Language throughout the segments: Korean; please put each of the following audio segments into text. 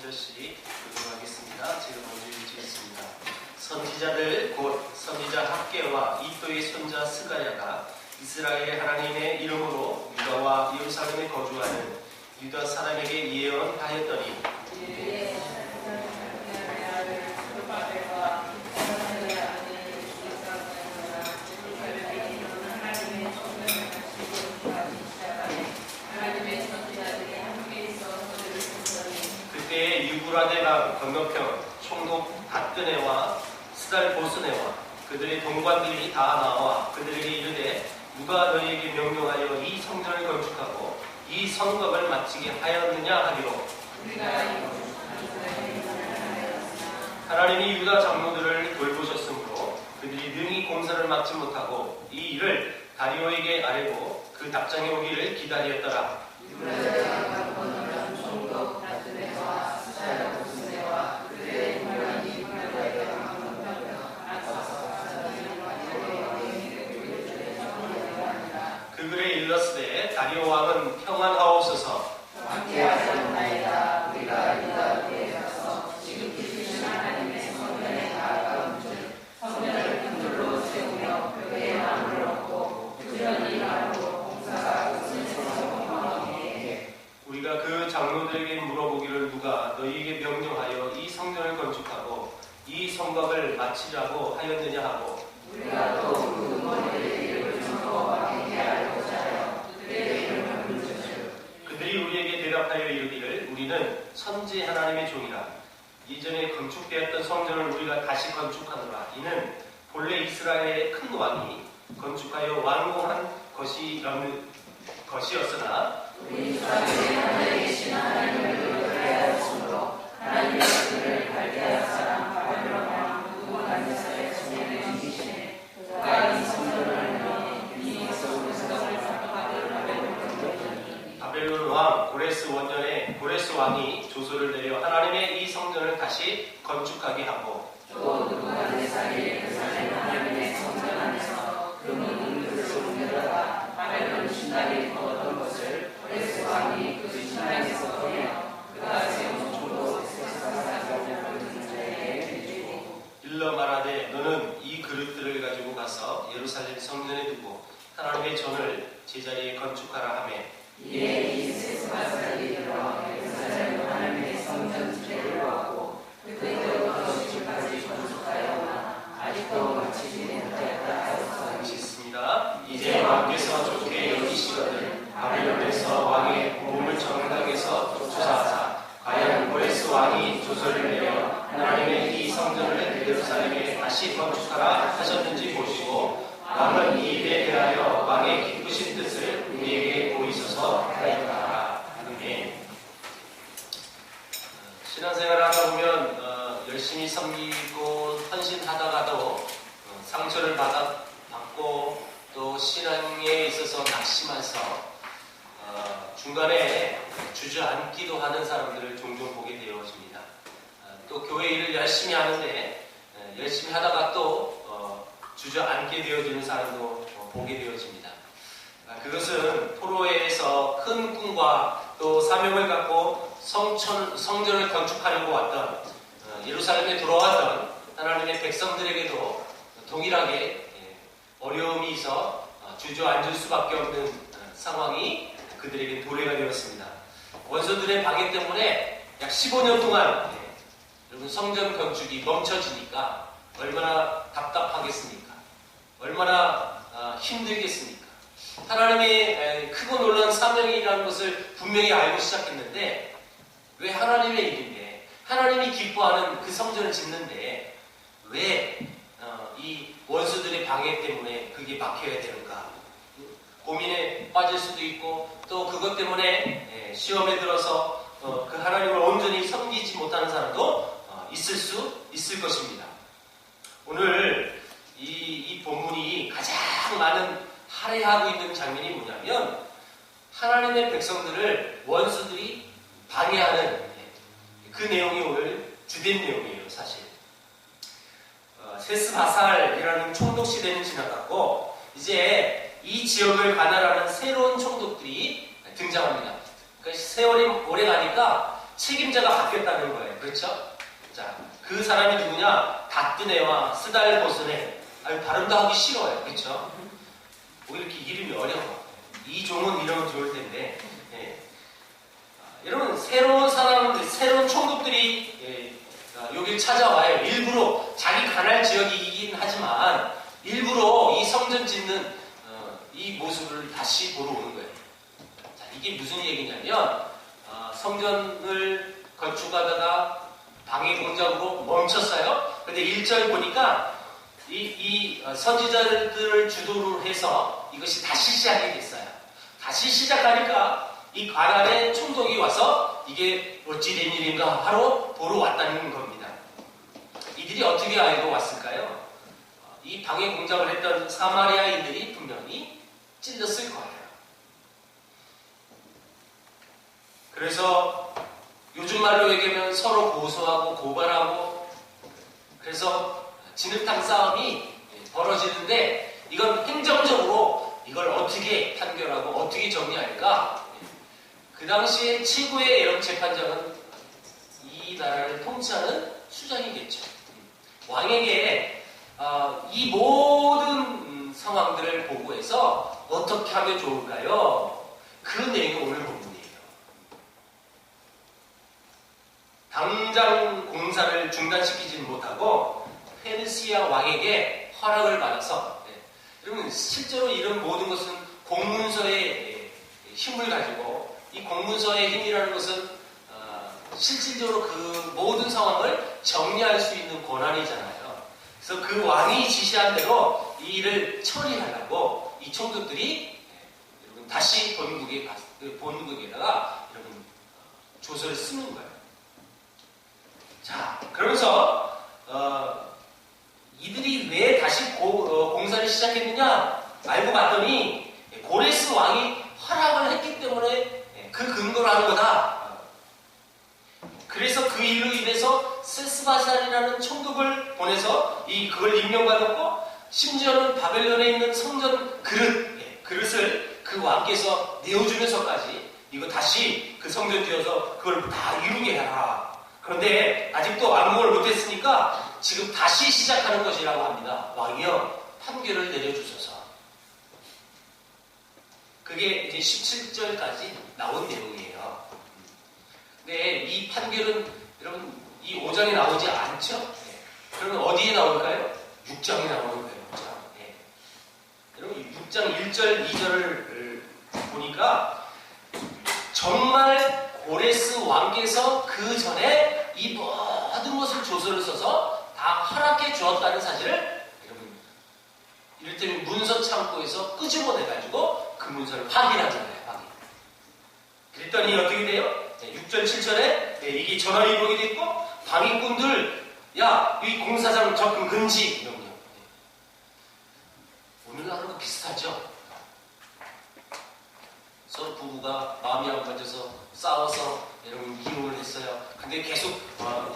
1절씩 교독하겠습니다. 제가 먼저 읽겠습니다. 선지자들 곧 선지자 학개와 이또의 손자 스가랴가 이스라엘 하나님의 이름으로 유다와 예루살렘에 거주하는 유다 사람에게 예언하였더니 그때 유브라데강 건너편 총독 닷드네와 스달보스네와 그들의 동관들이 다 나와 그들에게 이르되 누가 너희에게 명령하여 이 성전을 건축하고 이 성벽을 마치게 하였느냐 하기로 하나님이 유다 장로들을 돌보셨으므로 그들이 능히 공사를 막지 못하고 이 일을 다리오에게 아뢰고 그 답장이 오기를 기다렸더라. 그 글에 일렀으되 다리오 왕은 평안하옵소서. 함께하셨나이다. 우리가 유다에 가서 지극히 크신 하나님의 성전에 나아가온 즉 성전을 큰 돌로 세우며 벽에 나무를 얹고 부지런히 나무로 공사가 끝을 성공하게 우리가 그 장로들에게 물어보기를 누가 너희에게 명령하여 이 성전을 건축하고 이 성곽을 마치자고 하였느냐 하고 우리가 또 그 머리를 이름을 증거와 행하고자 하여 그들의 이름을 부르짖으 그들이 우리에게 대답하여 이르기를 우리는 선지 하나님의 종이라. 이전에 건축되었던 성전을 우리가 다시 건축하노라. 이는 본래 이스라엘의 큰 왕이 건축하여 완공한 것이었으나 우리 이스라엘의 하늘에 계신 하나님을 의뢰하였으므로 하나님이 그들을 갈대아 사람 바벨론 왕 느부갓네살의 손에 넘기시매 그가 이 성전을 이 성벽을 받을 바벨론으로 바벨론 왕 고레스 원년에 고레스 왕이 조서를 내려 하나님의 이 성전을 다시 건축하게 하고 또 느부갓네살이 예루살렘 하나님의 성전 안에서 금은 옮겨다가 바벨론 신당에 두었던 것을 고레스 왕이 그 신당에서 꺼내어 그가 세운 종로 세사사라고 부르는 자에게 드리고 일러 말하되 너는 이 그릇들을 가지고 가서 예루살렘 성전에 두고 하나님의 전을 제자리에 건축하라 하매 이에 이 세사사들이 들어 예루살렘 하나님의 성전 지대를 놓았고 그때부터 지금까지 건축하였으나 아직도 마치지 못하였다 하였으니 있습니다. 이제 왕께서 좋게 여기시거든 바벨론에서 왕의 몸을 정당에서 쫓아하사 과연 고레스 왕이 조서를 내려 하나님의 이 성전을 예루살렘에 다시 건축하라 하셨는지 보시고 왕은 이 일에 대하여 왕의 기쁘신 뜻을 우리에게 보이소서 하였다. 아멘. 신앙생활을 하다 보면 열심히 섬기고 헌신하다가도 상처를 받고 또 신앙에 있어서 낙심해서 중간에 주저앉기도 하는 사람들을 종종 보게 되어집니다. 또 교회 일을 열심히 하는데 열심히 하다가 또 주저앉게 되어지는 사람도 보게 되어집니다. 그것은 포로에서 큰 꿈과 또 사명을 갖고 성전을 건축하려고 왔던 예루살렘에 돌아왔던 하나님의 백성들에게도 동일하게 어려움이 있어 주저앉을 수밖에 없는 상황이 그들에게 도래가 되었습니다. 원수들의 방해 때문에 약 15년 동안 여러분 성전 건축이 멈춰지니까 얼마나 답답하겠습니까? 얼마나 힘들겠습니까? 하나님의 크고 놀라운 사명이라는 것을 분명히 알고 시작했는데 왜 하나님의 일인데 하나님이 기뻐하는 그 성전을 짓는데 왜 이 원수들의 방해 때문에 그게 막혀야 되는가? 고민에 빠질 수도 있고 또 그것 때문에 시험에 들어서 그 하나님을 온전히 섬기지 못하는 사람도 있을 것입니다. 오늘 이 본문이 가장 많은 할애하고 있는 장면이 뭐냐면 하나님의 백성들을 원수들이 방해하는 그 내용이 오늘 주된 내용이에요. 사실 세스바살이라는 총독 시대는 지나갔고 이제 이 지역을 관할하는 새로운 총독들이 등장합니다. 그러니까 세월이 오래 가니까 책임자가 바뀌었다는 거예요. 그렇죠? 자, 그 사람이 누구냐? 다뜨네와 스달보스네. 아유, 발음도 하기 싫어요. 그렇죠? 뭐 이렇게 이름이 어려워. 이 종은 이러면 좋을 텐데. 예. 여러분, 새로운 사람들, 새로운 총독들이 여길 찾아와요. 일부러 자기 관할 지역이긴 하지만 일부러 이 성전 짓는 이 모습을 다시 보러 오는 거예요. 자, 이게 무슨 얘기냐면 성전을 건축하다가 방해 공작으로 멈췄어요. 근데 1절 보니까 이 선지자들을 주도로 해서 이것이 다시 시작이 됐어요. 다시 시작하니까 이 관할의 총독이 와서 이게 어찌 된 일인가 하러 보러 왔다는 겁니다. 이들이 어떻게 알고 왔을까요? 이 방해 공작을 했던 사마리아인들이 분명히 찔렸을 거예요. 그래서 요즘 말로 얘기하면 서로 고소하고 고발하고 그래서 진흙탕 싸움이 벌어지는데 이건 행정적으로 이걸 어떻게 판결하고 어떻게 정리할까? 그 당시에 최고의 예령 재판장은 이 나라를 통치하는 수장이겠죠. 왕에게 이 모든 상황들을 보고해서 어떻게 하면 좋을까요? 그 내용이 오늘 본문이에요. 당장 공사를 중단시키지는 못하고 페르시아 왕에게 허락을 받아서 여러분 실제로 이런 모든 것은 공문서의 힘을 가지고 이 공문서의 힘이라는 것은 실질적으로 그 모든 상황을 정리할 수 있는 권한이잖아요. 그래서 그 왕이 지시한 대로 이 일을 처리하려고 이 총독들이 여러분 다시 본국에다가 여러분 조서를 쓰는 거예요. 자, 그러면서 이들이 왜 다시 공사를 시작했느냐 알고 봤더니 고레스 왕이 허락을 했기 때문에 그 근거로 하는 거다. 그래서 그 일로 인해서 세스바살이라는 총독을 보내서 그걸 임명받았고 심지어는 바벨론에 있는 성전 그릇을 그 왕께서 내어주면서까지 이거 다시 그 성전 지어서 그걸 다 이루게 해라. 그런데 아직도 완공을 못했으니까 지금 다시 시작하는 것이라고 합니다. 왕이여 판결을 내려주소서. 그게 이제 17절까지 나온 내용이에요. 근데 이 판결은 여러분 이 5장에 나오지 않죠? 그러면 어디에 나올까요? 6장에 나오는 거예요. 6장. 여러분 6장 1절 2절을 보니까 정말 고레스 왕께서 그 전에 이 모든 것을 조서를 써서 다 허락해 주었다는 사실을 여러분 이를테면 문서 창고에서 끄집어내가지고 그 문서를 확인하는 거예요. 확인. 그랬더니 어떻게 돼요? 6절 7절에 이게 전화위복이 됐고 방해꾼들 야 이 공사장 접근 금지 이런요. 오늘날하고 비슷하죠? 서로 부부가 마음이 안 맞아서 싸워서 여러분 이혼을 했어요. 근데 계속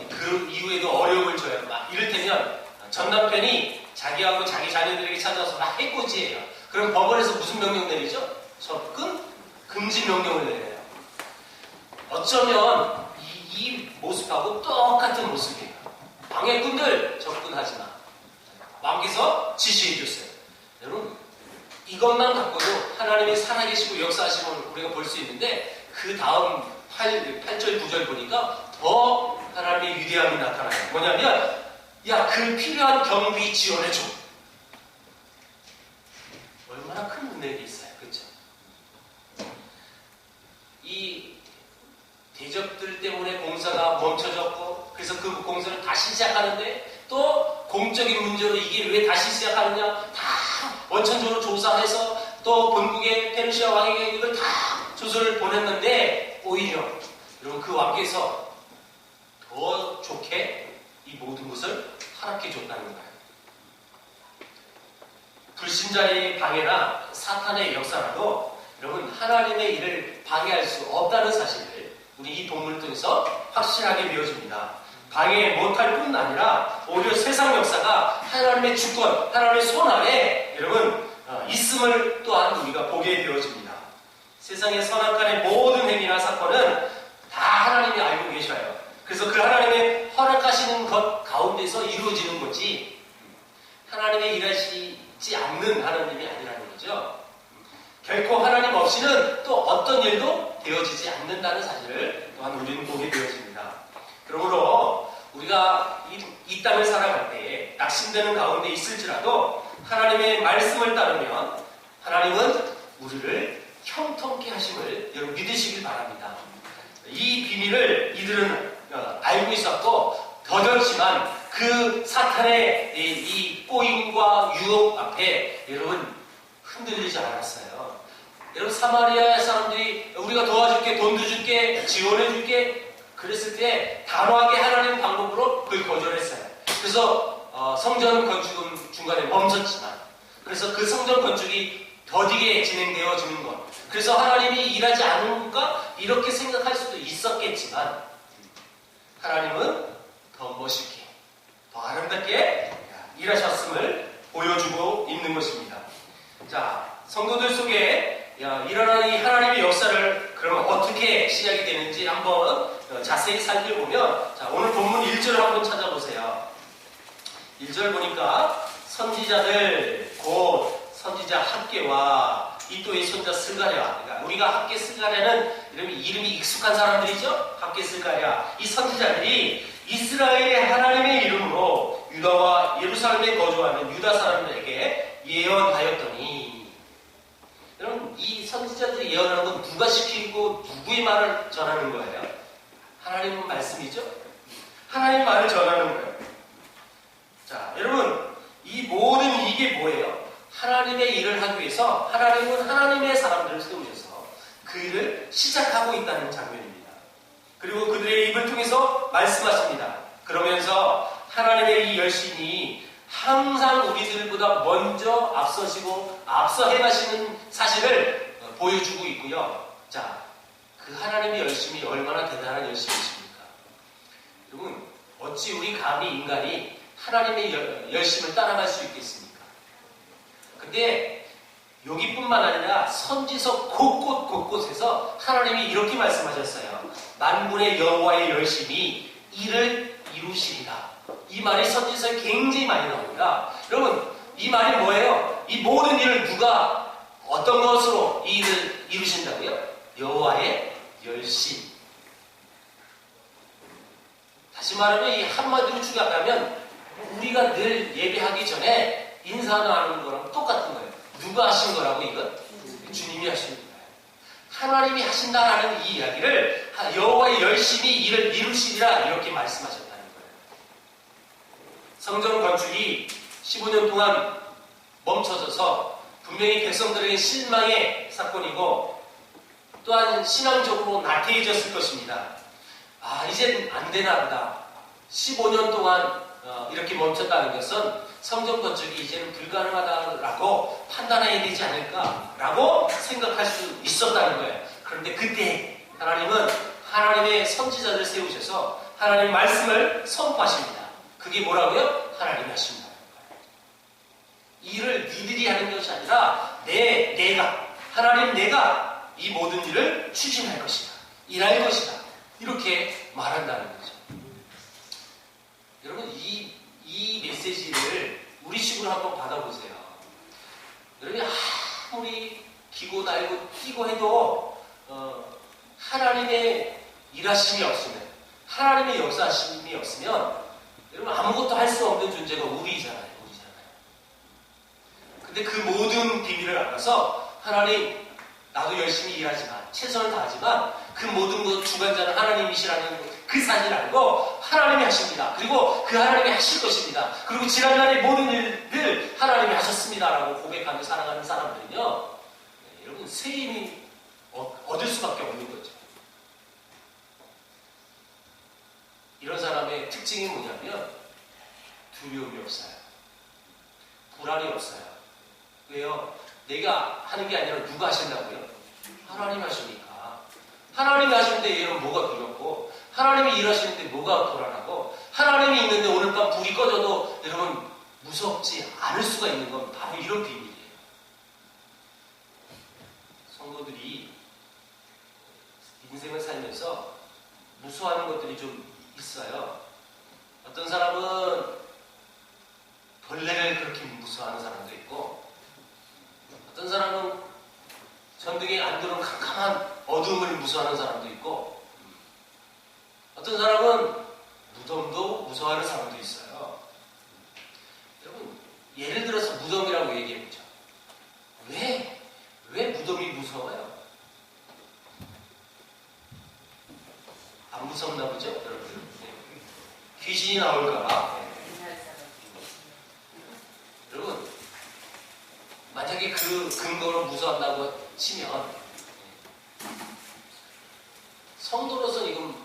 그 이후에도 어려움을 줘요. 막 이를테면 전 남편이 자기하고 자기 자녀들에게 찾아와서 막 해코지해요. 그럼 법원에서 무슨 명령 내리죠? 접근 금지 명령을 내려요. 어쩌면 이 모습하고 똑같은 모습이에요. 방해꾼들 접근하지 마. 왕께서 지시해 줬어요. 여러분 이것만 갖고도 하나님이 살아계시고 역사하심을 우리가 볼 수 있는데 그 다음 8절 9절 보니까 더 하나님의 위대함이 나타나요. 뭐냐면 야 그 필요한 경비 지원해줘. 얼마나 큰 문맥이 있어요. 그렇죠? 이 대적들 때문에 공사가 멈춰졌고 그래서 그 공사를 다시 시작하는데 또 공적인 문제로 이게 왜 다시 시작하느냐 다 원천적으로 조사해서 또 본국의 페르시아 왕에게 이걸 다 조서를 보냈는데 오히려 여러분 그 왕께서 더 좋게 이 모든 것을 허락해 줬다는 거예요. 불신자의 방해나 사탄의 역사라도 여러분 하나님의 일을 방해할 수 없다는 사실을 우리 이 본문을 통해서 확실하게 배워줍니다. 방해 못할 뿐 아니라 오히려 세상 역사가 하나님의 주권, 하나님의 손 아래 여러분 있음을 또한 우리가 보게 되어집니다. 세상의 선악간의 모든 행위나 사건은 다 하나님이 알고 계셔요. 그래서 그 하나님의 허락하시는 것 가운데서 이루어지는 거지 하나님의 일하시지 않는 하나님이 아니라는 거죠. 결코 하나님 없이는 또 어떤 일도 되어지지 않는다는 사실을 또한 우리는 보게 되어집니다. 그러므로 우리가 이 땅을 살아갈 때에 낙심되는 가운데 있을지라도 하나님의 말씀을 따르면 하나님은 우리를 형통케 하심을 여러분 믿으시길 바랍니다. 이 비밀을 이들은 알고 있었고 더덥지만 그 사탄의 이 꼬임과 유혹 앞에 여러분 흔들리지 않았어요. 여러분 사마리아 사람들이 우리가 도와줄게, 돈도 줄게, 지원해줄게 그랬을 때 단호하게 하나님 방법으로 그걸 거절했어요. 그래서 성전 건축은 중간에 멈췄지만 그래서 그 성전 건축이 더디게 진행되어지는 것. 그래서 하나님이 일하지 않는가 이렇게 생각할 수도 있었겠지만 하나님은 더 멋있게, 더 아름답게 일하셨음을 보여주고 있는 것입니다. 자, 성도들 속에 일어나는 이 하나님의 역사를 그러면 어떻게 시작이 되는지 한번 자세히 살펴보면 자, 오늘 본문 1절을 한번 찾아보세요. 1절 보니까 선지자들 곧 선지자 학계와 이또의 손자 스가랴. 그러니까 우리가 학계 스가랴는 이름이 익숙한 사람들이죠. 학계 스가랴. 이 선지자들이 이스라엘의 하나님의 이름으로 유다와 예루살렘에 거주하는 유다 사람들에게 예언하였더니 여러분 이 선지자들이 예언하는 건 누가 시키고 누구의 말을 전하는 거예요? 하나님 말씀이죠. 하나님 말을 전하는 거예요. 자, 여러분 이 모든 이게 뭐예요? 하나님의 일을 하기 위해서 하나님은 하나님의 사람들을 세우셔서 그 일을 시작하고 있다는 장면입니다. 그리고 그들의 입을 통해서 말씀하십니다. 그러면서 하나님의 이 열심이 항상 우리들보다 먼저 앞서시고 앞서 행하시는 사실을 보여주고 있고요. 자, 그 하나님의 열심이 얼마나 대단한 열심이십니까? 여러분, 어찌 우리 감히 인간이 하나님의 열심을 따라갈 수 있겠습니까? 근데 여기뿐만 아니라 선지서 곳곳에서 하나님이 이렇게 말씀하셨어요. 만군의 여호와의 열심이 이를 이루시리라. 이 말이 선지서에 굉장히 많이 나옵니다. 여러분 이 말이 뭐예요? 이 모든 일을 누가 어떤 것으로 이 일을 이루신다고요? 여호와의 열심. 다시 말하면 이 한마디로 축약하면 우리가 늘 예배하기 전에 인사하는 거랑 똑같은 거예요. 누가 하신 거라고 이건? 주님이 하신 거예요. 하나님이 하신다라는 이 이야기를 여호와의 열심히 이를 이루시리라 이렇게 말씀하셨다는 거예요. 성전 건축이 15년 동안 멈춰져서 분명히 백성들에게 실망의 사건이고 또한 신앙적으로 나태해졌을 것입니다. 아, 이젠 안 되나 보다. 15년 동안 이렇게 멈췄다는 것은 성전 건축이 이제는 불가능하다라고 판단해야 되지 않을까라고 생각할 수 있었다는 거예요. 그런데 그때 하나님은 하나님의 선지자를 세우셔서 하나님의 말씀을 선포하십니다. 그게 뭐라고요? 하나님이 하신다는 거예요. 일을 니들이 하는 것이 아니라 하나님 내가 이 모든 일을 추진할 것이다. 일할 것이다. 이렇게 말한다는 거죠. 여러분 이 메시지를 우리식으로 한번 받아보세요. 여러분이 아무리 기고 날고 뛰고 해도 하나님의 일하심이 없으면 하나님의 역사하심이 없으면 여러분 아무것도 할 수 없는 존재가 우리잖아요. 근데 그 모든 비밀을 알아서 하나님 나도 열심히 일하지만 최선을 다하지만 그 모든 것 주관자는 하나님이시라는 그 사실을 알고 하나님이 하십니다. 그리고 그 하나님이 하실 것입니다. 그리고 지난날의 모든 일을 하나님이 하셨습니다라고 고백하며 살아가는 사람들은요, 여러분 새 힘이 얻을 수밖에 없는 거죠. 이런 사람의 특징이 뭐냐면 두려움이 없어요. 불안이 없어요. 왜요? 내가 하는 게 아니라 누가 하신다고요? 하나님 하시니까. 하나님이 하시는데 얘는 뭐가 두렵고 하나님이 일하시는데 뭐가 불안하고 하나님이 있는데 오늘 밤 불이 꺼져도 여러분 무섭지 않을 수가 있는 건 바로 이런 비밀이에요. 성도들이 인생을 살면서 것들이 좀 있어요. 어떤 사람은 벌레를 그렇게 무서워하는 사람도 있고, 어떤 사람은 전등에 안 들어온 캄캄한 어둠을 무서워하는 사람도 있고, 어떤 사람은 무덤도 무서워하는 사람도 있어요. 여러분, 예를 들어서 무덤이라고 얘기해보죠. 왜 무덤이 무서워요? 안 무섭나 보죠, 여러분? 귀신이 나올까봐. 여러분, 만약에 그 근거로 무서워한다고 치면 성도로서 이건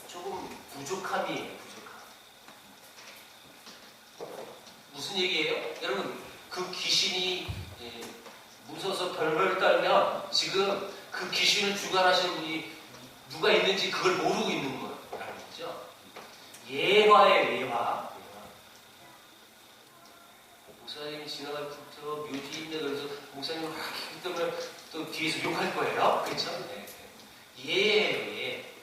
조금 부족함이에요. 무슨 얘기예요? 여러분, 그 귀신이 무서워서 벌벌 떨면 지금 그 귀신을 주관하시는 분이 누가 있는지 그걸 모르고 있는 거라는 거죠. 예화예요, 예화. 목사님이 지나갈 때부터 묘지인데 그래서 목사님을 하기 때문에 또 뒤에서 욕할 거예요. 그렇죠? 네. 예.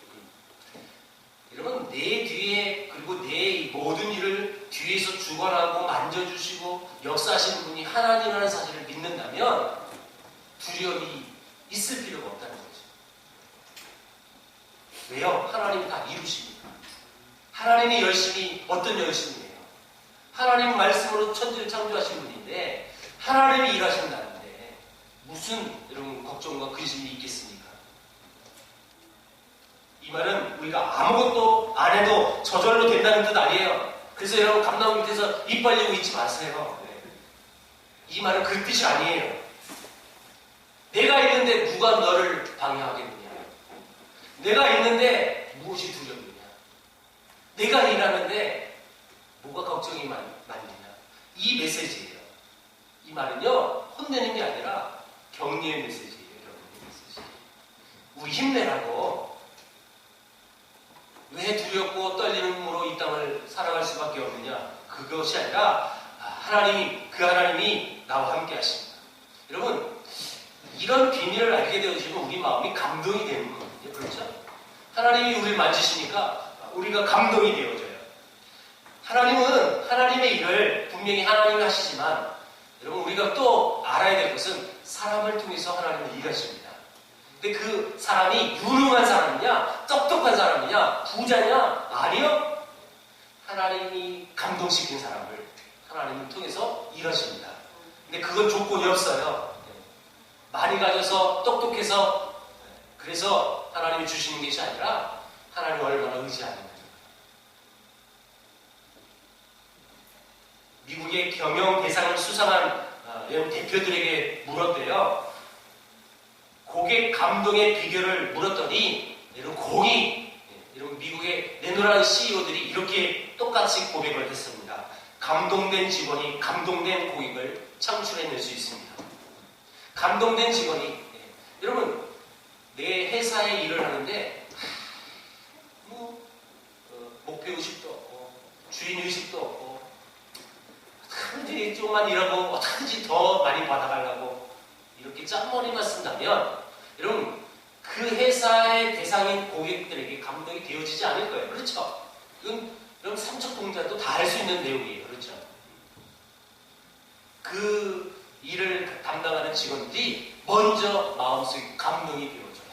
여러분, 내 뒤에 그리고 내 모든 일을 뒤에서 주관하고 만져주시고 역사하시는 분이 하나님이라는 사실을 믿는다면 두려움이 있을 필요가 없다는 거죠. 왜요? 하나님이 다 이루십니까? 하나님이 열심히 어떤 열심이에요? 하나님 말씀으로 천지를 창조하신 분인데 하나님이 일하신다는데 무슨 이런 걱정과 근심이 있겠습니까? 이 말은 우리가 아무것도 안 해도 저절로 된다는 뜻 아니에요. 그래서 여러분 감나무 밑에서 입 벌리고 있지 마세요. 이 말은 그 뜻이 아니에요. 내가 있는데 누가 너를 방해하겠느냐? 내가 있는데 무엇이 두렵느냐? 내가 일하는데 뭐가 걱정이 많느냐? 이 메시지예요. 이 말은요, 혼내는 게 아니라 격려의 메시지예요. 격려의 메시지. 우리 힘내라고. 왜 두렵고 떨리는 몸으로 이 땅을 살아갈 수밖에 없느냐? 그것이 아니라 그 하나님이 나와 함께 하십니다. 여러분, 이런 비밀을 알게 되어지면 우리 마음이 감동이 되는 거거든요. 그렇죠? 하나님이 우리를 만지시니까 우리가 감동이 되어져요. 하나님은 하나님의 일을 분명히 하나님이 하시지만 여러분, 우리가 또 알아야 될 것은 사람을 통해서 하나님은 일하십니다. 근데 그 사람이 유능한 사람이냐, 똑똑한 사람이냐, 부자냐? 아니요. 하나님이 감동시킨 사람을 하나님을 통해서 일하십니다. 근데 그건 조건이 없어요. 많이 가져서 똑똑해서 그래서 하나님이 주시는 것이 아니라 하나님을 얼마나 의지하는 거예요. 미국의 경영 대상을 수상한 대표들에게 물었대요. 고객 감동의 비결을 물었더니 이런 미국의 내노라는 CEO들이 이렇게 똑같이 고백을 했습니다. 감동된 직원이 감동된 고객을 창출해낼 수 있습니다. 감동된 직원이 여러분, 내 회사에 일을 하는데 목표의식도 없고 주인의식도 없고 어떻게든지 조금만 일하고 어떻게든지 더 많이 받아가려고 이렇게 짠머리만 쓴다면 여러분, 그 회사의 대상인 고객들에게 감동이 되어지지 않을 거예요. 그렇죠? 이건 삼척동자도 다 할 수 있는 내용이에요. 그렇죠? 그 일을 담당하는 직원들이 먼저 마음속에 감동이 되어져요.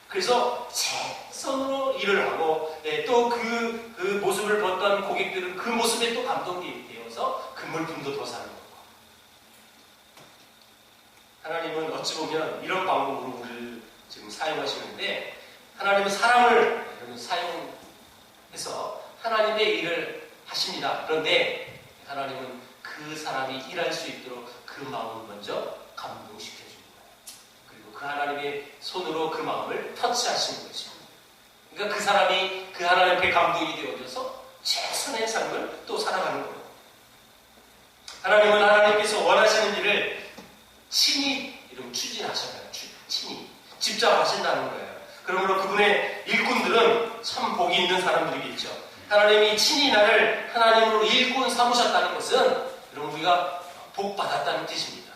그래서 최선으로 일을 하고 또 그 모습을 봤던 고객들은 그 모습에 또 감동이 되어서 그 물품도 더 사는 거고. 하나님은 어찌 보면 이런 방법으로 우리를 지금 사용하시는데 하나님은 사람을 사용해서 하나님의 일을 하십니다. 그런데 하나님은 그 사람이 일할 수 있도록 그 마음을 먼저 감동시켜주는 거예요. 그리고 그 하나님의 손으로 그 마음을 터치하시는 것입니다. 그러니까 그 사람이 그 하나님 앞에 감동이 되어져서 최선의 삶을 또 살아가는 거예요. 하나님은 하나님께서 원하시는 일을 친히 이런 추진하셔요. 친히 직접 하신다는 거예요. 그러므로 그분의 일꾼들은 참 복이 있는 사람들이겠죠. 하나님이 친히 나를 하나님으로 일꾼 삼으셨다는 것은 여러분, 우리가 복 받았다는 뜻입니다.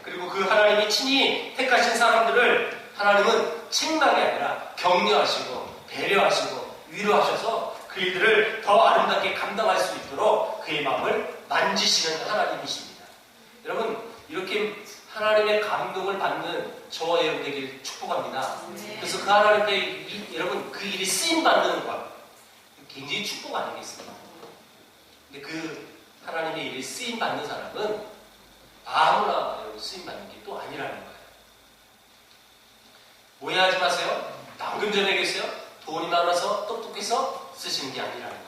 그리고 그 하나님이 친히 택하신 사람들을 하나님은 책망이 아니라 격려하시고 배려하시고 위로하셔서 그 일들을 더 아름답게 감당할 수 있도록 그의 마음을 만지시는 하나님이십니다. 여러분, 이렇게 하나님의 감동을 받는 저와 여러분 되길 축복합니다. 그래서 그 하나님께 여러분 그 일이 쓰임받는 것 굉장히 축복 아니겠습니까? 근데 그 하나님의 일이 쓰임받는 사람은 아무나 쓰임받는 게 또 아니라는 거예요. 오해하지 마세요. 방금 전에 계세요. 돈이 많아서 똑똑해서 쓰시는 게 아니라는 거예요.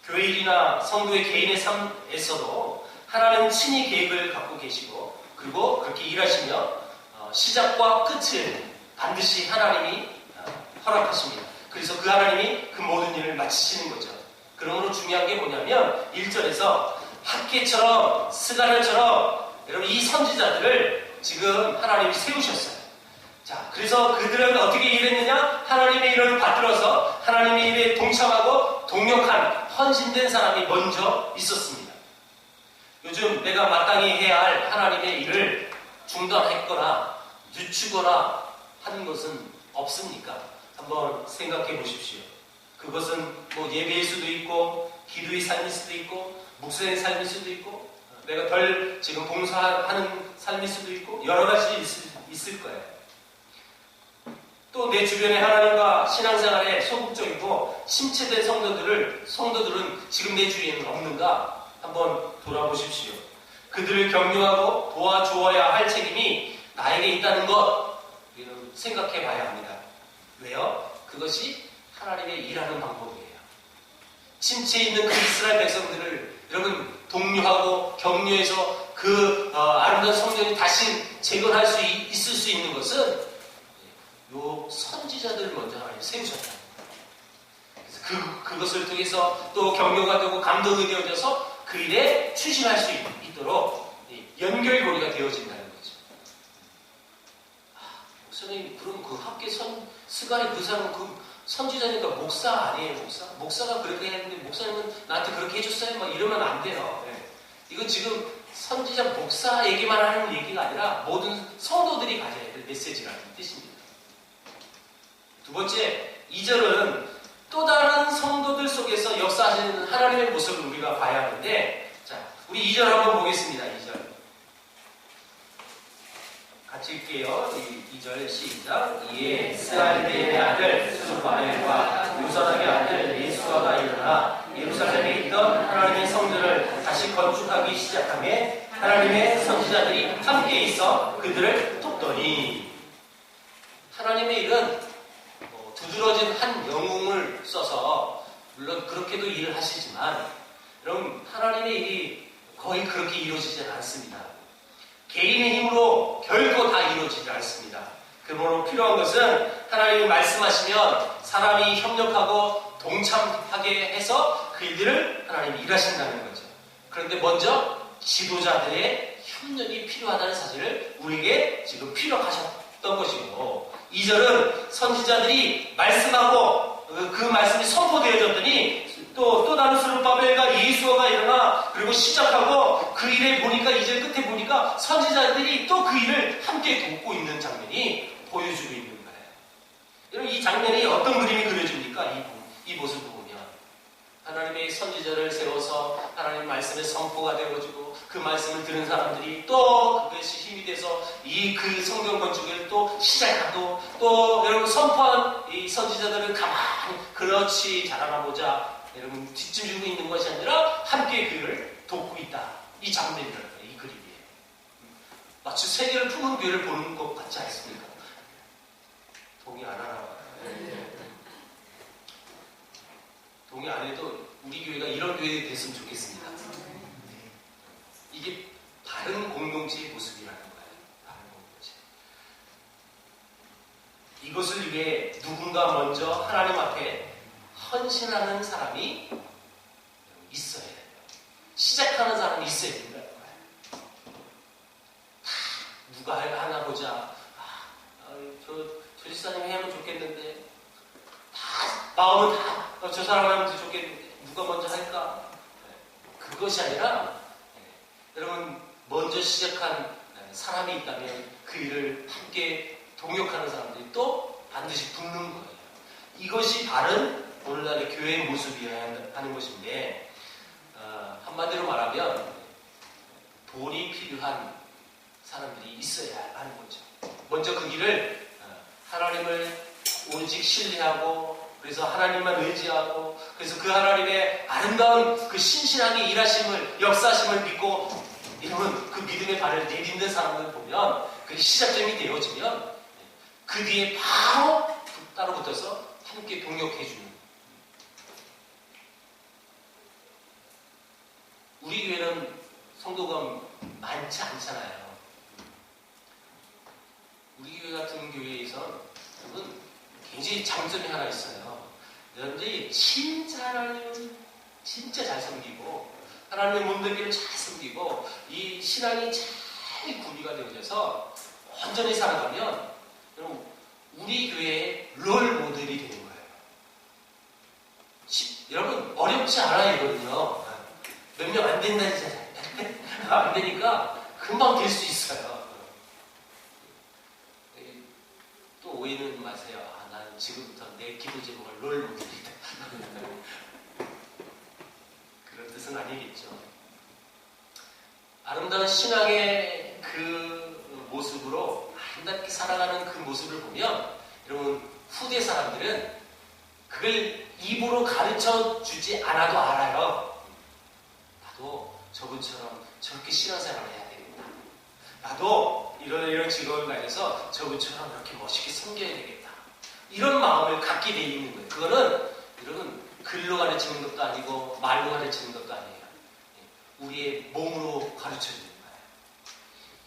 교회 일이나 성도의 개인의 삶에서도 하나님은 친히 계획을 갖고 계시고 그리고 그렇게 일하시며 시작과 끝을 반드시 하나님이 허락하십니다. 그래서 그 하나님이 그 모든 일을 마치시는 거죠. 그러므로 중요한 게 뭐냐면 1절에서 학계처럼 스가랴처럼 여러분 이 선지자들을 지금 하나님이 세우셨어요. 자, 그래서 그들은 어떻게 일했느냐? 하나님의 일을 받들어서 하나님의 일에 동참하고 동역한 헌신된 사람이 먼저 있었습니다. 요즘 내가 마땅히 해야 할 하나님의 일을 중단했거나 늦추거나 하는 것은 없습니까? 한번 생각해 보십시오. 그것은 뭐 예배일 수도 있고 기도의 삶일 수도 있고 목사의 삶일 수도 있고 내가 별 지금 봉사하는 삶일 수도 있고 여러 가지 있을 거예요. 또 내 주변에 하나님과 신앙생활에 소극적이고 심취된 성도들은 지금 내 주위에는 없는가? 한번 돌아보십시오. 그들을 격려하고 도와주어야 할 책임이 나에게 있다는 것 생각해 봐야 합니다. 왜요? 그것이 하나님의 일하는 방법이에요. 침체에 있는 그 이스라엘 백성들을 여러분 독려하고 격려해서 그 아름다운 성전이 다시 재건할 수 있을 수 있는 것은 요 선지자들을 먼저 하나님 세우셨다. 그래서 그것을 통해서 또 격려가 되고 감동이 되어져서 그 일에 추진할 수 있도록 연결고리가 되어진다는 거죠. 목사님, 그럼 그 학계 스가랴 그 사람은 그 선지자니까 목사 아니에요, 목사? 목사가 그렇게 했는데 목사님은 나한테 그렇게 해줬어요? 막 이러면 안 돼요. 네. 이건 지금 선지자 목사 얘기만 하는 얘기가 아니라 모든 성도들이 가져야 될 메시지라는 뜻입니다. 두 번째, 2절은 또 다른 성도들 속에서 역사하시는 하나님의 모습을 우리가 봐야 하는데, 자, 우리 2절 한번 보겠습니다. 2절. 같이 읽게요. 2절 시작. 이에 스알디엘의 아들 스룹바벨과 요사닥의 아들 예수아가 일어나 예루살렘에 있던 하나님의 성전을 다시 건축하기 시작하며 하나님의 선지자들이 함께 있어 그들을 돕더니 하나님의 일은 두드러진 한 영웅을 써서 물론 그렇게도 일을 하시지만 여러분 하나님의 일이 거의 그렇게 이루어지지 않습니다. 개인의 힘으로 결코 다 이루어지지 않습니다. 그러므로 필요한 것은 하나님이 말씀하시면 사람이 협력하고 동참하게 해서 그 일들을 하나님이 일하신다는 거죠. 그런데 먼저 지도자들의 협력이 필요하다는 사실을 우리에게 지금 피력하셨던 것이고 2절은 선지자들이 말씀하고 그 말씀이 선포되어졌더니 또 다른 스룹바벨과 예수아가 일어나 그리고 시작하고 그 일에 보니까 2절 끝에 보니까 선지자들이 또 그 일을 함께 돕고 있는 장면이 보여주고 있는 거예요. 여러분 이 장면이 어떤 그림이 그려집니까? 이 모습을 보면 하나님의 선지자를 세워서 하나님 말씀의 선포가 되어지고 그 말씀을 들은 사람들이 또 그것이 힘이 돼서 그 성경 건축을 또 시작하고 또 여러분 선포한 이 선지자들은 가만히 그렇지 잘하나 보자 여러분 뒷짐 지고 있는 것이 아니라 함께 그를 돕고 있다. 이 장면이라는 거예요. 이 그림이에요. 마치 세계를 품은 교회를 보는 것 같지 않습니까? 동의 안 하나 봐요. 동의 안 해도 우리 교회가 이런 교회 됐으면 좋겠습니다. 이게 다른 공동체의 모습이라는 거예요. 다른 공동체. 이것을 위해 누군가 먼저 하나님 앞에 헌신하는 사람이 있어야 돼요. 시작하는 사람이 있어야 된다는 거예요. 누가 하나 보자. 저 집사님이 하면 좋겠는데 마음은 저 사람 하면 좋겠는데 누가 먼저 할까? 그것이 아니라 여러분 먼저 시작한 사람이 있다면 그 일을 함께 동역하는 사람들이 또 반드시 붙는 거예요. 이것이 바른 오늘날의 교회의 모습이어야 하는 것인데, 한마디로 말하면 돈이 필요한 사람들이 있어야 하는 거죠. 먼저 그 길을 하나님을 오직 신뢰하고, 그래서 하나님만 의지하고, 그래서 그 하나님의 아름다운 그 신실하게 일하심을, 역사심을 믿고, 이러면 그 믿음의 발을 내딛는 사람들 보면, 그 시작점이 되어지면 그 뒤에 바로 따로 붙어서 함께 동역해주는. 우리 교회는 성도가 많지 않잖아요. 우리 교회 같은 교회에선 굉장히 장점이 하나 있어요. 여러분들이 진짜 하나님을 진짜 잘 섬기고, 하나님의 몸되기를 잘 섬기고, 이 신앙이 잘 구비가 되어져서 온전히 살아가면 여러분 우리 교회의 롤 모델이 되는 거예요. 여러분 어렵지 않아요, 이거는요. 몇 명 안 된다잖아요. 안 되니까 금방 될 수 있어요. 또 오해는 마세요. 난 지금부터 내 기도 제목을 롤 모델이다. 그런 뜻은 아니겠죠. 아름다운 신앙의 그 모습으로 아름답게 살아가는 그 모습을 보면 여러분 후대 사람들은 그걸 입으로 가르쳐 주지 않아도 알아요. 나도 저분처럼 저렇게 신앙생활을 해야 되겠다. 나도 이런 직업을 가져서 저분처럼 이렇게 멋있게 섬겨야 되겠다. 이런 마음을 갖게 돼 있는 거예요. 그거는 여러분 글로 가르치는 것도 아니고 말로 가르치는 것도 아니에요. 우리의 몸으로 가르쳐주는 거예요.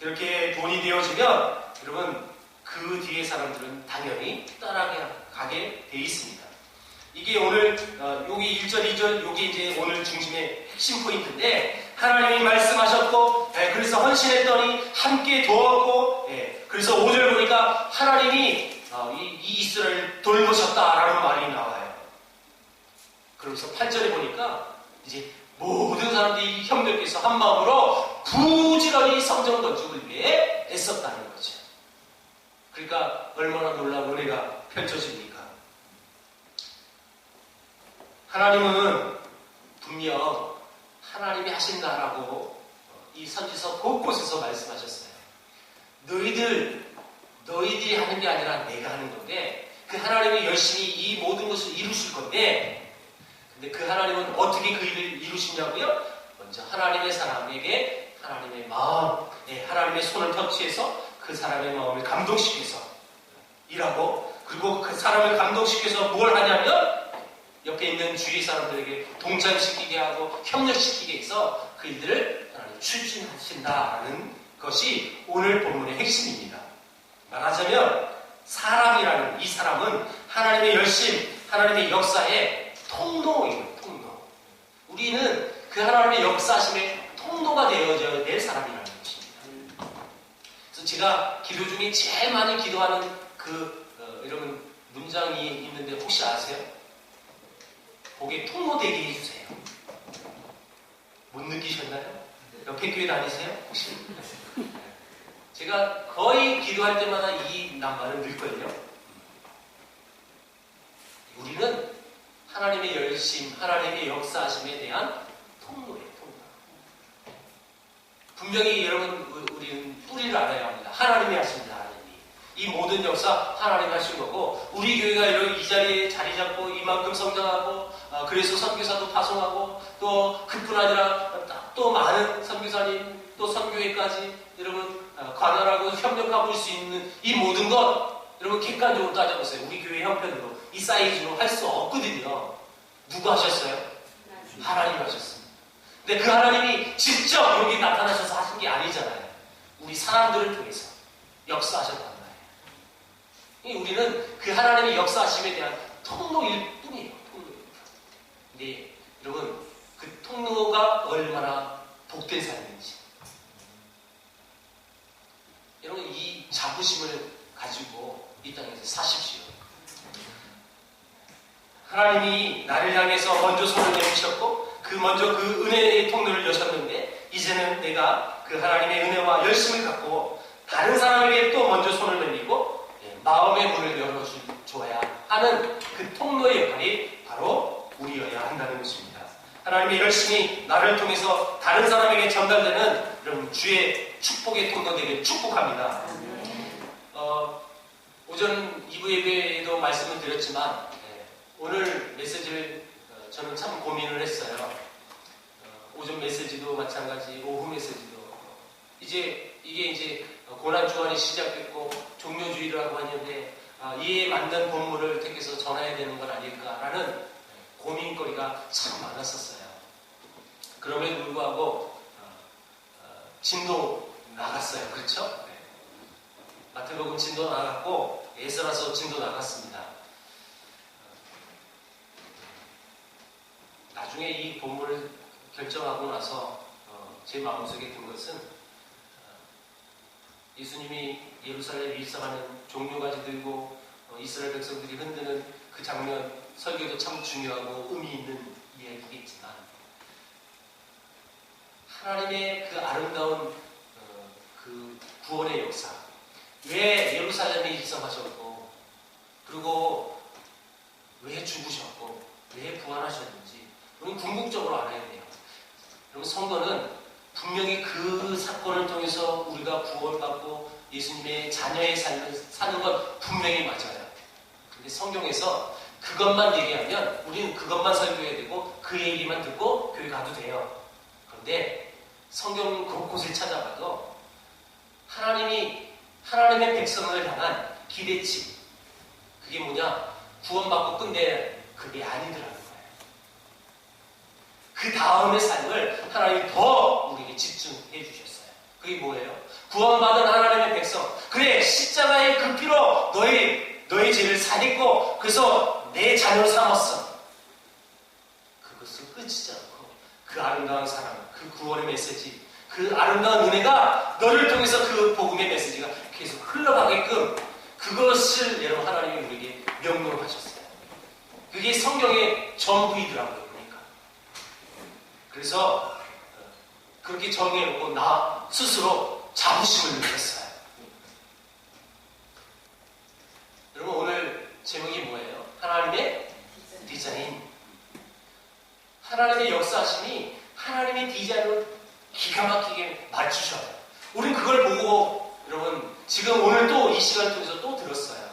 이렇게 돈이 되어지면 여러분 그 뒤에 사람들은 당연히 따라가게 돼 있습니다. 이게 오늘 여기 1절, 2절 요게 이제 오늘 중심의 핵심 포인트인데, 하나님이 말씀하셨고, 그래서 헌신했더니 함께 도왔고, 그래서 5절 보니까 하나님이 이 이스라엘을 돌보셨다라는 말이 나와요. 그러면서 8절에 보니까 이제 모든 사람들이 형제께서 한 마음으로 부지런히 성전 건축을 위해 애썼다는 거죠. 그러니까 얼마나 놀라운 은혜가 펼쳐집니까? 하나님은 분명 하나님이 하신다라고 이 선지서 곳곳에서 말씀하셨어요. 너희들이 하는 게 아니라 내가 하는 건데, 그 하나님이 열심히 이 모든 것을 이루실 건데, 근데 그 하나님은 어떻게 그 일을 이루시냐고요? 먼저 하나님의 사람에게 하나님의 마음, 하나님의 손을 터치해서 그 사람의 마음을 감동시켜서 일하고, 그리고 그 사람을 감동시켜서 뭘 하냐면 옆에 있는 주위 사람들에게 동참시키게 하고 협력시키게 해서 그 일들을 하나님 추진하신다라는 것이 오늘 본문의 핵심입니다. 말하자면 사람이라는 이 사람은 하나님의 열심, 하나님의 역사의 통로예요. 통로. 우리는 그 하나님의 역사심의 통로가 되어져야 될 사람이라는 것입니다. 그래서 제가 기도 중에 제일 많이 기도하는 여러분 문장이 있는데 혹시 아세요? 거기에 통로 되게 해주세요. 못 느끼셨나요? 옆에 교회 다니세요? 혹시? 제가 거의 기도할 때마다 이 낱말을 넣을걸요. 우리는 하나님의 열심, 하나님의 역사하심에 대한 통로예요. 통로. 분명히 여러분 우리는 뿌리를 알아야 합니다. 하나님이 하십니다. 하나님이. 이 모든 역사 하나님이 하신 거고, 우리 교회가 이런 이 자리에 자리 잡고 이만큼 성장하고, 그래서 선교사도 파송하고, 또 그뿐 아니라 또 많은 선교사님, 또 선교회까지 여러분 관할하고 협력하고 수 있는 이 모든 것, 여러분 객관적으로 따져보세요. 우리 교회 형편으로 이 사이즈로 할 수 없거든요. 누구 하셨어요? 하나님 하셨습니다. 근데 그 하나님이 직접 여기 나타나셔서 하신 게 아니잖아요. 우리 사람들을 통해서 역사하셨단 말이에요. 우리는 그 하나님의 역사하심에 대한 통로일 뿐이에요. 통로일 뿐. 근데 여러분 그 통로가 얼마나 복된 삶인지, 여러분 이 자부심을 가지고 이 땅에서 사십시오. 하나님이 나를 향해서 먼저 손을 내미셨고, 먼저 그 은혜의 통로를 여셨는데, 이제는 내가 그 하나님의 은혜와 열심을 갖고 다른 사람에게 또 먼저 손을 내밀고 마음의 문을 열어줄 하는 그 통로의 역할이 바로 우리여야 한다는 것입니다. 하나님이 열심히 나를 통해서 다른 사람에게 전달되는 이런 주의 축복의 통로 되길 축복합니다. 오전 2부 예배에도 말씀을 드렸지만 오늘 메시지를 저는 참 고민을 했어요. 오전 메시지도 마찬가지, 오후 메시지도 이게 이제 고난 주간이 시작됐고 종료주의라고 하는데 이에 맞는 본문을 택해서 전해야 되는 건 아닐까라는 고민거리가 참 많았었어요. 그럼에도 불구하고 진도 나갔어요. 그렇죠? 마태복음 진도 나갔고 에스라서 진도 나갔습니다. 나중에 이 본문을 결정하고 나서 제 마음속에 든 것은 예수님이 예루살렘에 입성하는 종려가지 들고 이스라엘 백성들이 흔드는 그 장면, 설교도 참 중요하고 의미 있는 이야기겠지만 하나님의 그 아름다운 그 구원의 역사, 왜 예루살렘에 입성하셨고 그리고 왜 죽으셨고 왜 부활하셨는지 우리는 궁극적으로 알아야 돼요. 여러분, 성도는 분명히 그 사건을 통해서 우리가 구원받고 예수님의 자녀의 삶을 사는 건 분명히 맞아요. 근데 성경에서 그것만 얘기하면 우리는 그것만 설교해야 되고 그 얘기만 듣고 교회 가도 돼요. 그런데 성경 곳곳에 찾아봐도 하나님의 백성을 향한 기대치, 그게 뭐냐? 구원받고 끝내 그게 아니더라는 거예요. 그 다음의 삶을 하나님이 더 우리에게 집중해 주셨어요. 그게 뭐예요? 구원받은 하나님의 백성, 그래 십자가의 그 피로 너의 죄를 사겠고 그래서 내 자녀를 삼았어. 그것은 끝이지 않고 그 아름다운 사랑, 그 구원의 메시지, 그 아름다운 은혜가 너를 통해서 그 복음의 메시지가 계속 흘러가게끔 그것을 여러분 하나님이 우리에게 명령하셨어요. 그게 성경의 전부이더라고요. 그러니까 그래서 그렇게 정해놓고 나 스스로 자부심을 느꼈어요. 여러분, 오늘 제목이 뭐예요? 하나님의 디자인. 하나님의 역사하심이 하나님의 디자인을 기가 막히게 맞추셔요. 우린 그걸 보고 여러분 지금 오늘 또 이 시간을 통해서 또 들었어요.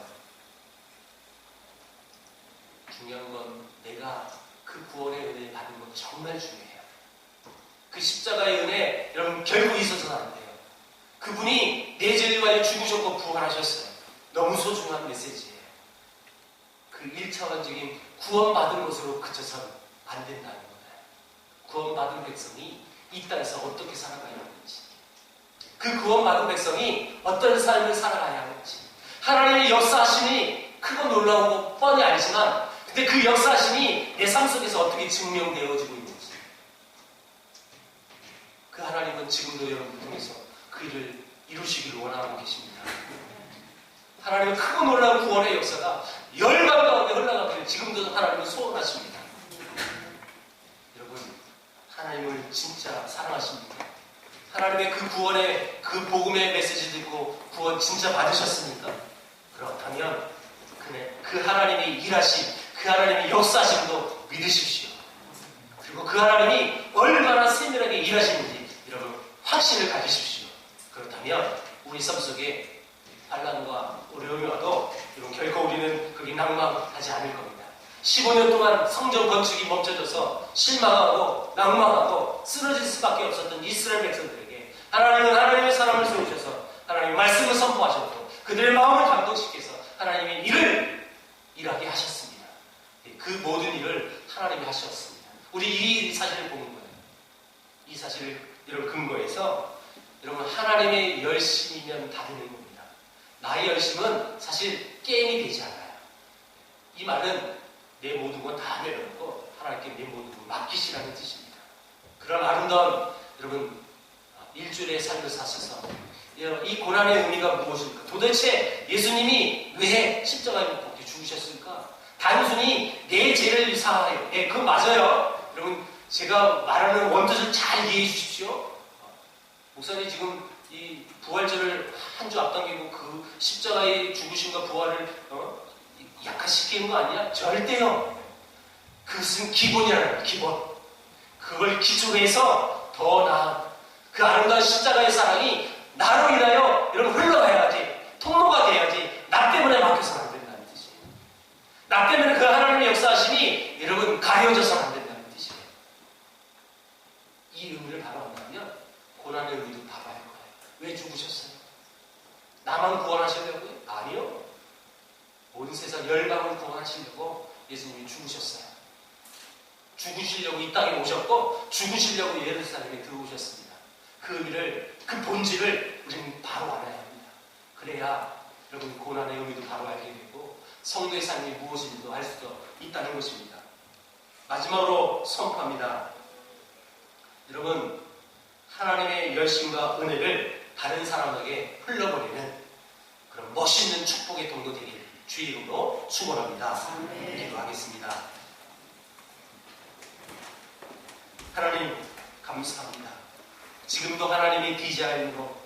중요한 건 내가 그 구원의 은혜를 받은 건 정말 중요해요. 그 십자가의 은혜 여러분 결국 있어서는 안 돼요. 그분이 내 죄를 위하여 죽으셨고 부활하셨어요. 너무 소중한 메시지예요. 그 1차원적인 구원받은 것으로 그쳐서는 안 된다는 거예요. 구원받은 백성이 이 땅에서 어떻게 살아가야 하는지, 그 구원받은 백성이 어떤 삶을 살아가야 하는지, 하나님의 역사하심이 크고 놀라우고 뻔히 알지만 근데 그 역사하심이 내 삶 속에서 어떻게 증명되어지고 있는지, 그 하나님은 지금도 여러분을 통해서 그 일을 이루시기를 원하고 계십니다. 하나님은 크고 놀라운 구원의 역사가 열방 가운데 흘러가기를 지금도 하나님은 소원하십니다. 여러분, 하나님을 진짜 사랑하십니까? 하나님의 그 구원의 그 복음의 메시지 듣고 구원 진짜 받으셨습니까? 그렇다면 그 하나님의 일하심, 그 하나님의 역사하심도 믿으십시오. 그리고 그 하나님이 얼마나 세밀하게 일하시는지 여러분 확신을 가지십시오. 그렇다면 우리 삶 속에 반란과 어려움이 와도 여러분 결코 우리는 거기 낭망하지 않을 겁니다. 15년 동안 성전 건축이 멈춰져서 실망하고 낭망하고 쓰러질 수밖에 없었던 이스라엘 백성들에게 하나님은 하나님의 사람을 세우셔서 하나님의 말씀을 선포하셨고 그들의 마음을 감동시켜서 하나님의 일을 일하게 하셨습니다. 그 모든 일을 하나님이 하셨습니다. 우리 이 사실을 보는 거예요. 이 사실을 여러분 근거해서 여러분 하나님의 열심이면 다 되는 겁니다. 나의 열심은 사실 게임이 되지 않아요. 이 말은 내 모든 건 다 내려놓고 하나님께 내 모든 걸 맡기시라는 뜻입니다. 그런 아름다운 여러분 일주일의 삶을 사셔서 이 고난의 의미가 무엇일까? 도대체 예수님이 왜 십자가에 못 박혀 죽으셨을까? 단순히 내 죄를 사하여. 그거 맞아요. 여러분 제가 말하는 원뜻을 잘 이해해 주십시오. 목사님 지금 이 부활절을 한 주 앞당기고 그 십자가의 죽으심과 부활을 약화시키는 거 아니야? 절대요. 그것은 기본이라는 거예요. 기본. 그걸 기초로 해서 더 나은 그 아름다운 십자가의 사랑이 나로 인하여 여러분 흘러가야지, 통로가 돼야지. 나 때문에 막혀서는 안 된다는 뜻이에요. 나 때문에 그 하나님의 역사하심이 여러분 가려져서는 안 된다는 뜻이에요. 이 의미를 바로 안다면 고난의 의미도 바로 알 거예요. 왜 죽으셨어요? 나만 구원하시려고요? 아니요. 온 세상 열방을 구원하시려고 예수님이 죽으셨어요. 죽으시려고 이 땅에 오셨고 죽으시려고 예루살렘에 들어오셨습니다. 그 의미를, 그 본질을 우리는 바로 알아야 합니다. 그래야 여러분 고난의 의미도 바로 알게 되고 성도의 삶이 무엇인지도 알 수도 있다는 것입니다. 마지막으로 선포합니다. 여러분 하나님의 열심과 은혜를 다른 사람에게 흘려버리는 그런 멋있는 축복의 통로 되길 주의 이름으로 축원합니다. 기도하겠습니다. 하나님 감사합니다. 지금도 하나님의 비자임으로